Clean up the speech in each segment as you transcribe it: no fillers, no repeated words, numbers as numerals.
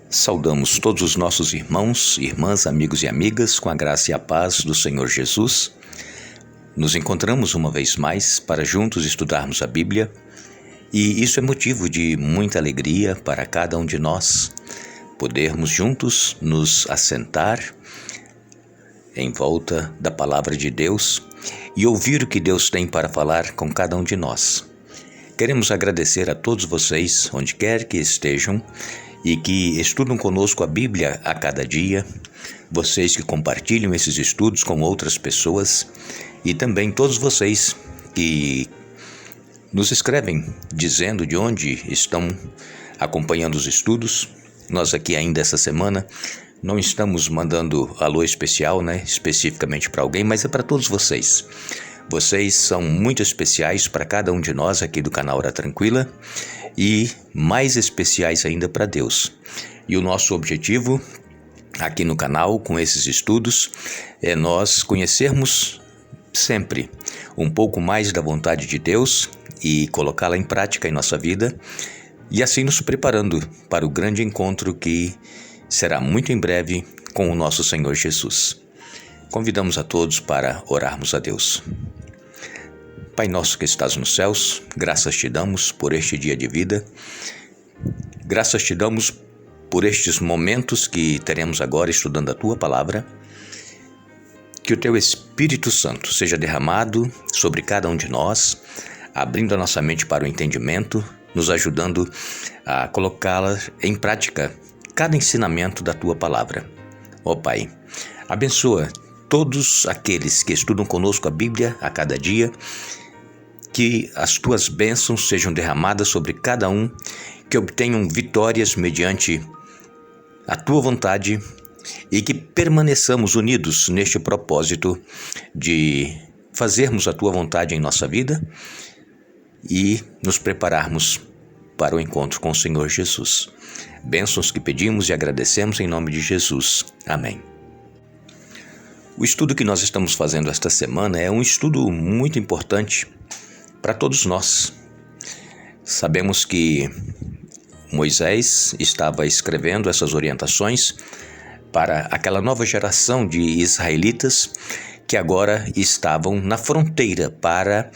Saudamos todos os nossos irmãos, irmãs, amigos e amigas com a graça e a paz do Senhor Jesus. Nos encontramos uma vez mais para juntos estudarmos a Bíblia e isso é motivo de muita alegria para cada um de nós, podermos juntos nos assentar em volta da Palavra de Deus e ouvir o que Deus tem para falar com cada um de nós. Queremos agradecer a todos vocês, onde quer que estejam, e que estudam conosco a Bíblia a cada dia, vocês que compartilham esses estudos com outras pessoas e também todos vocês que nos escrevem dizendo de onde estão acompanhando os estudos. Nós aqui ainda essa semana não estamos mandando alô especial, especificamente para alguém, mas é para todos vocês. Vocês são muito especiais para cada um de nós aqui do canal Hora Tranquila e mais especiais ainda para Deus. E o nosso objetivo aqui no canal, com esses estudos, é nós conhecermos sempre um pouco mais da vontade de Deus e colocá-la em prática em nossa vida e assim nos preparando para o grande encontro que será muito em breve com o nosso Senhor Jesus. Convidamos a todos para orarmos a Deus. Pai nosso que estás nos céus, graças te damos por este dia de vida, graças te damos por estes momentos que teremos agora estudando a Tua Palavra, que o Teu Espírito Santo seja derramado sobre cada um de nós, abrindo a nossa mente para o entendimento, nos ajudando a colocá-la em prática, cada ensinamento da Tua Palavra. Ó Pai, abençoa todos aqueles que estudam conosco a Bíblia a cada dia, que as Tuas bênçãos sejam derramadas sobre cada um, que obtenham vitórias mediante a Tua vontade e que permaneçamos unidos neste propósito de fazermos a Tua vontade em nossa vida e nos prepararmos para o encontro com o Senhor Jesus. Bênçãos que pedimos e agradecemos em nome de Jesus. Amém. O estudo que nós estamos fazendo esta semana é um estudo muito importante para todos nós. Sabemos que Moisés estava escrevendo essas orientações para aquela nova geração de israelitas que agora estavam na fronteira para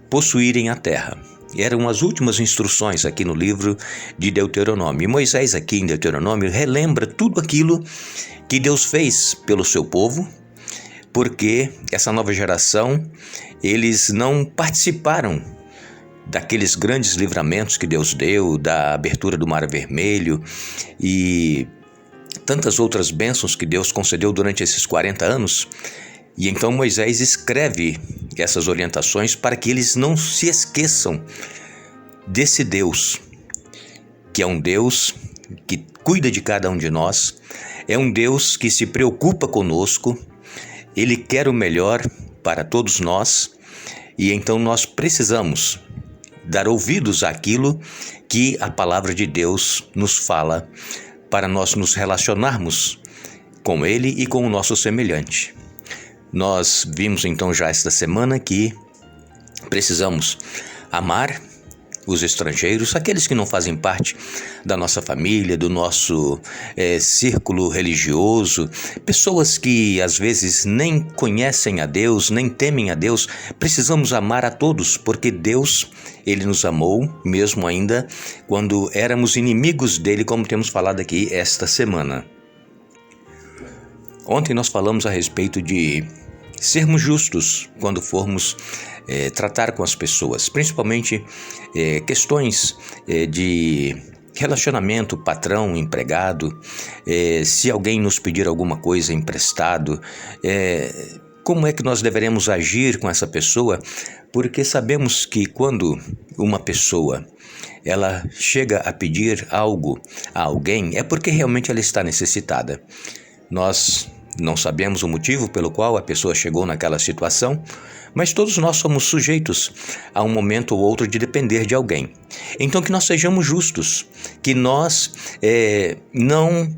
possuírem a terra. Eram as últimas instruções aqui no livro de Deuteronômio. E Moisés aqui em Deuteronômio relembra tudo aquilo que Deus fez pelo seu povo, porque essa nova geração, eles não participaram daqueles grandes livramentos que Deus deu, da abertura do Mar Vermelho e tantas outras bênçãos que Deus concedeu durante esses 40 anos. E então Moisés escreve essas orientações para que eles não se esqueçam desse Deus, que é um Deus que cuida de cada um de nós, é um Deus que se preocupa conosco, Ele quer o melhor para todos nós e então nós precisamos dar ouvidos àquilo que a palavra de Deus nos fala para nós nos relacionarmos com Ele e com o nosso semelhante. Nós vimos então já esta semana que precisamos amar os estrangeiros, aqueles que não fazem parte da nossa família, do nosso círculo religioso, pessoas que às vezes nem conhecem a Deus, nem temem a Deus. Precisamos amar a todos, porque Deus, Ele nos amou, mesmo ainda quando éramos inimigos dEle, como temos falado aqui esta semana. Ontem nós falamos a respeito de sermos justos quando formos tratar com as pessoas, principalmente questões de relacionamento patrão-empregado, se alguém nos pedir alguma coisa emprestado, como é que nós deveremos agir com essa pessoa, porque sabemos que quando uma pessoa ela chega a pedir algo a alguém, é porque realmente ela está necessitada. Nós não sabemos o motivo pelo qual a pessoa chegou naquela situação, mas todos nós somos sujeitos a um momento ou outro de depender de alguém. Então que nós sejamos justos, que nós não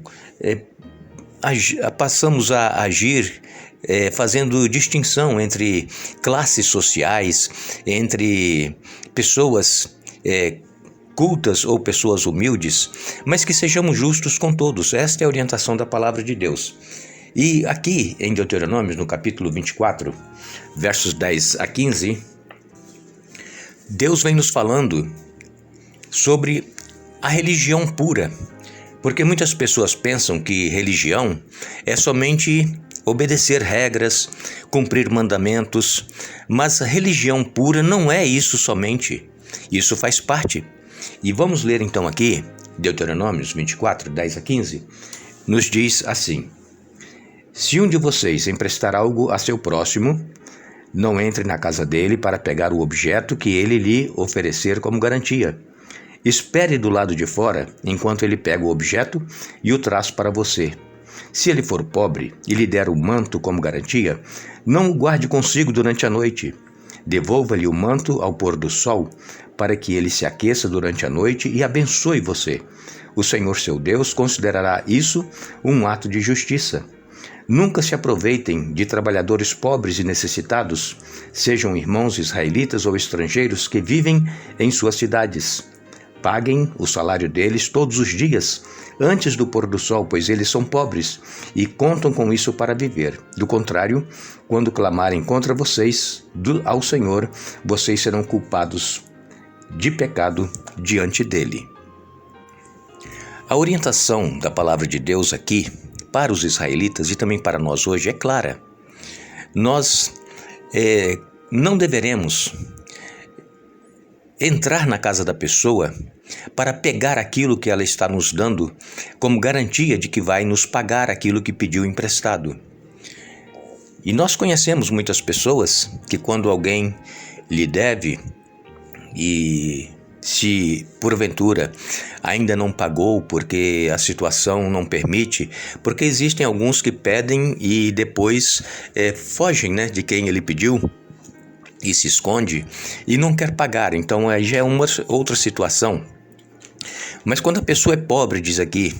passamos a agir fazendo distinção entre classes sociais, entre pessoas cultas ou pessoas humildes, mas que sejamos justos com todos. Esta é a orientação da palavra de Deus. E aqui em Deuteronômio, no capítulo 24, versos 10 a 15, Deus vem nos falando sobre a religião pura, porque muitas pessoas pensam que religião é somente obedecer regras, cumprir mandamentos, mas a religião pura não é isso somente, isso faz parte. E vamos ler então aqui, Deuteronômio 24, 10 a 15, nos diz assim: se um de vocês emprestar algo a seu próximo, não entre na casa dele para pegar o objeto que ele lhe oferecer como garantia. Espere do lado de fora enquanto ele pega o objeto e o traz para você. Se ele for pobre e lhe der o manto como garantia, não o guarde consigo durante a noite. Devolva-lhe o manto ao pôr do sol, para que ele se aqueça durante a noite e abençoe você. O Senhor seu Deus considerará isso um ato de justiça. Nunca se aproveitem de trabalhadores pobres e necessitados, sejam irmãos israelitas ou estrangeiros que vivem em suas cidades. Paguem o salário deles todos os dias, antes do pôr do sol, pois eles são pobres e contam com isso para viver. Do contrário, quando clamarem contra vocês ao Senhor, vocês serão culpados de pecado diante dele. A orientação da palavra de Deus aqui, para os israelitas e também para nós hoje, é clara. Nós não deveremos entrar na casa da pessoa para pegar aquilo que ela está nos dando como garantia de que vai nos pagar aquilo que pediu emprestado. E nós conhecemos muitas pessoas que, quando alguém lhe deve e se porventura ainda não pagou porque a situação não permite, porque existem alguns que pedem e depois fogem, de quem ele pediu e se esconde e não quer pagar, então aí já é uma outra situação. Mas quando a pessoa é pobre, diz aqui,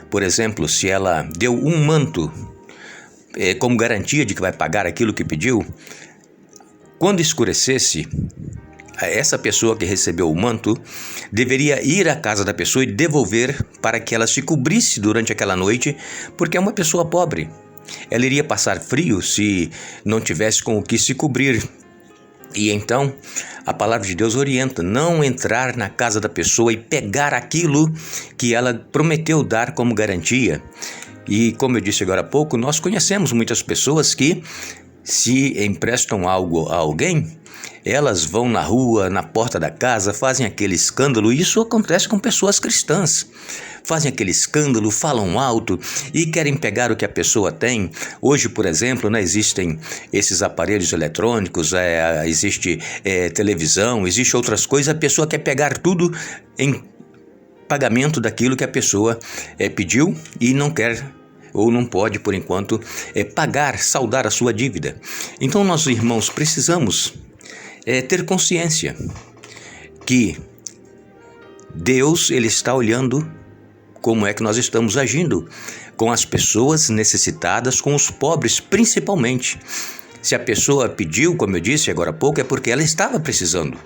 por exemplo, se ela deu um manto como garantia de que vai pagar aquilo que pediu, quando escurecesse, essa pessoa que recebeu o manto deveria ir à casa da pessoa e devolver para que ela se cobrisse durante aquela noite, porque é uma pessoa pobre. Ela iria passar frio se não tivesse com o que se cobrir. E então, a palavra de Deus orienta não entrar na casa da pessoa e pegar aquilo que ela prometeu dar como garantia. E como eu disse agora há pouco, nós conhecemos muitas pessoas que, se emprestam algo a alguém, elas vão na rua, na porta da casa, fazem aquele escândalo. E isso acontece com pessoas cristãs. Fazem aquele escândalo, falam alto e querem pegar o que a pessoa tem. Hoje, por exemplo, existem esses aparelhos eletrônicos, existe televisão, existe outras coisas. A pessoa quer pegar tudo em pagamento daquilo que a pessoa pediu e não quer ou não pode, por enquanto, pagar, saldar a sua dívida. Então, nós, irmãos, precisamos ter consciência que Deus, Ele está olhando como é que nós estamos agindo com as pessoas necessitadas, com os pobres principalmente. Se a pessoa pediu, como eu disse agora há pouco, é porque ela estava precisando.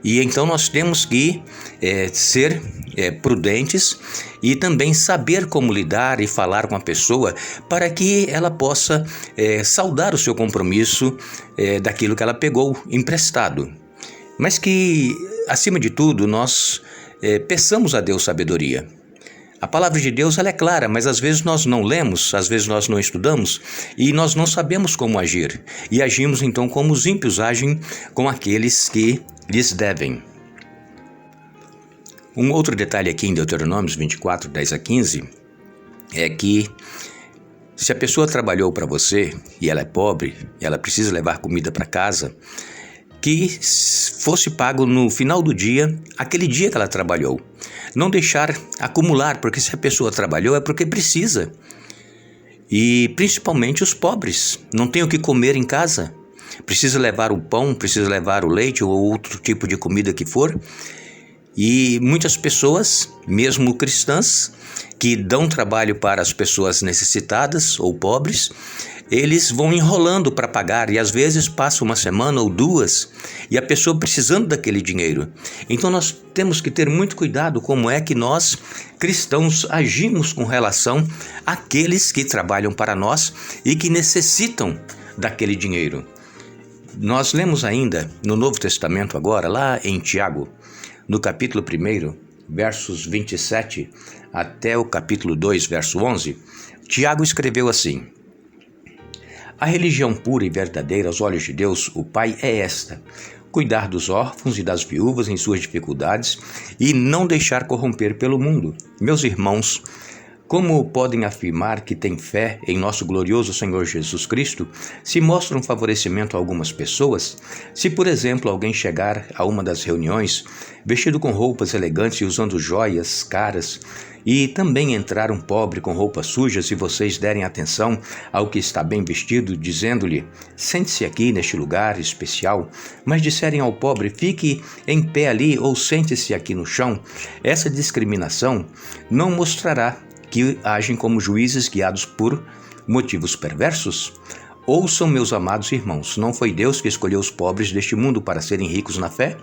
E então nós temos que ser prudentes e também saber como lidar e falar com a pessoa para que ela possa saldar o seu compromisso daquilo que ela pegou emprestado. Mas que, acima de tudo, nós peçamos a Deus sabedoria. A palavra de Deus ela é clara, mas às vezes nós não lemos, às vezes nós não estudamos e nós não sabemos como agir. E agimos então como os ímpios agem com aqueles que lhes devem. Um outro detalhe aqui em Deuteronômio 24, 10 a 15, é que se a pessoa trabalhou para você e ela é pobre, e ela precisa levar comida para casa, que fosse pago no final do dia, aquele dia que ela trabalhou. Não deixar acumular, porque se a pessoa trabalhou é porque precisa. E principalmente os pobres, não têm o que comer em casa. Precisa levar o pão, precisa levar o leite ou outro tipo de comida que for. E muitas pessoas, mesmo cristãs, que dão trabalho para as pessoas necessitadas ou pobres, eles vão enrolando para pagar e às vezes passa uma semana ou duas e a pessoa precisando daquele dinheiro. Então nós temos que ter muito cuidado como é que nós, cristãos, agimos com relação àqueles que trabalham para nós e que necessitam daquele dinheiro. Nós lemos ainda no Novo Testamento agora, lá em Tiago, no capítulo 1, versos 27 até o capítulo 2, verso 11, Tiago escreveu assim: a religião pura e verdadeira aos olhos de Deus, o Pai, é esta: cuidar dos órfãos e das viúvas em suas dificuldades e não deixar corromper pelo mundo. Meus irmãos, como podem afirmar que têm fé em nosso glorioso Senhor Jesus Cristo se mostram favorecimento a algumas pessoas? Se, por exemplo, alguém chegar a uma das reuniões vestido com roupas elegantes e usando joias caras, e também entrar um pobre com roupas sujas e vocês derem atenção ao que está bem vestido, dizendo-lhe: sente-se aqui neste lugar especial, mas disserem ao pobre: fique em pé ali ou sente-se aqui no chão, essa discriminação não mostrará que agem como juízes guiados por motivos perversos? Ouçam, meus amados irmãos, não foi Deus que escolheu os pobres deste mundo para serem ricos na fé?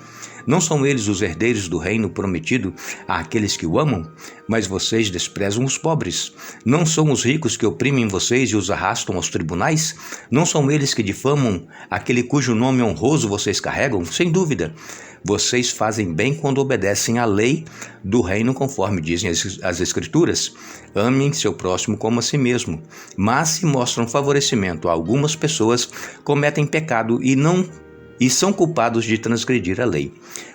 Não são eles os herdeiros do reino prometido àqueles que o amam? Mas vocês desprezam os pobres. Não são os ricos que oprimem vocês e os arrastam aos tribunais? Não são eles que difamam aquele cujo nome honroso vocês carregam? Sem dúvida. Vocês fazem bem quando obedecem à lei do reino, conforme dizem as Escrituras. Amem seu próximo como a si mesmo. Mas se mostram favorecimento a algumas pessoas, cometem pecado e são culpados de transgredir a lei.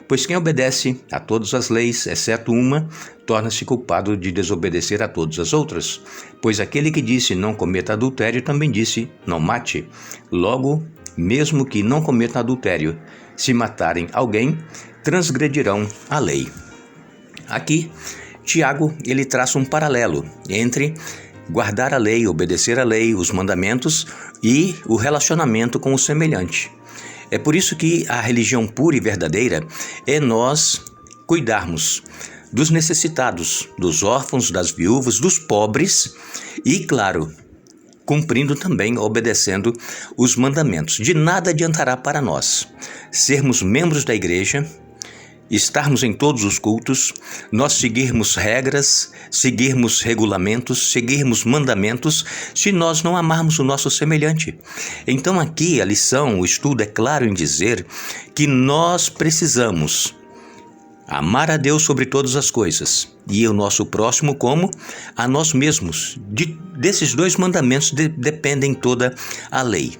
Pois quem obedece a todas as leis, exceto uma, torna-se culpado de desobedecer a todas as outras. Pois aquele que disse não cometa adultério também disse não mate. Logo, mesmo que não cometam adultério, se matarem alguém, transgredirão a lei. Aqui, Tiago, ele traça um paralelo entre guardar a lei, obedecer a lei, os mandamentos e o relacionamento com o semelhante. É por isso que a religião pura e verdadeira é nós cuidarmos dos necessitados, dos órfãos, das viúvas, dos pobres e, claro, cumprindo também, obedecendo os mandamentos. De nada adiantará para nós sermos membros da igreja, estarmos em todos os cultos, nós seguirmos regras, seguirmos regulamentos, seguirmos mandamentos, se nós não amarmos o nosso semelhante. Então aqui a lição, o estudo é claro em dizer que nós precisamos amar a Deus sobre todas as coisas e o nosso próximo como a nós mesmos. Desses dois mandamentos dependem toda a lei.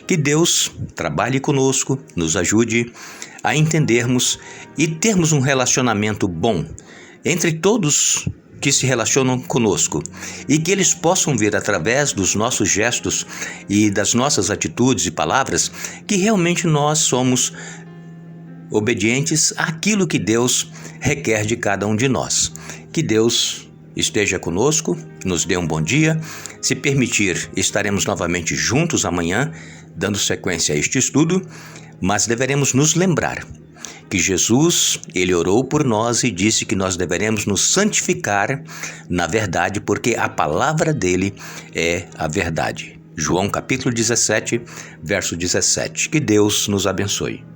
Que Deus trabalhe conosco, nos ajude a entendermos e termos um relacionamento bom entre todos que se relacionam conosco e que eles possam ver através dos nossos gestos e das nossas atitudes e palavras que realmente nós somos obedientes àquilo que Deus requer de cada um de nós. Que Deus esteja conosco, nos dê um bom dia. Se permitir, estaremos novamente juntos amanhã, dando sequência a este estudo, mas deveremos nos lembrar que Jesus, ele orou por nós e disse que nós deveremos nos santificar na verdade, porque a palavra dele é a verdade. João capítulo 17, verso 17. Que Deus nos abençoe.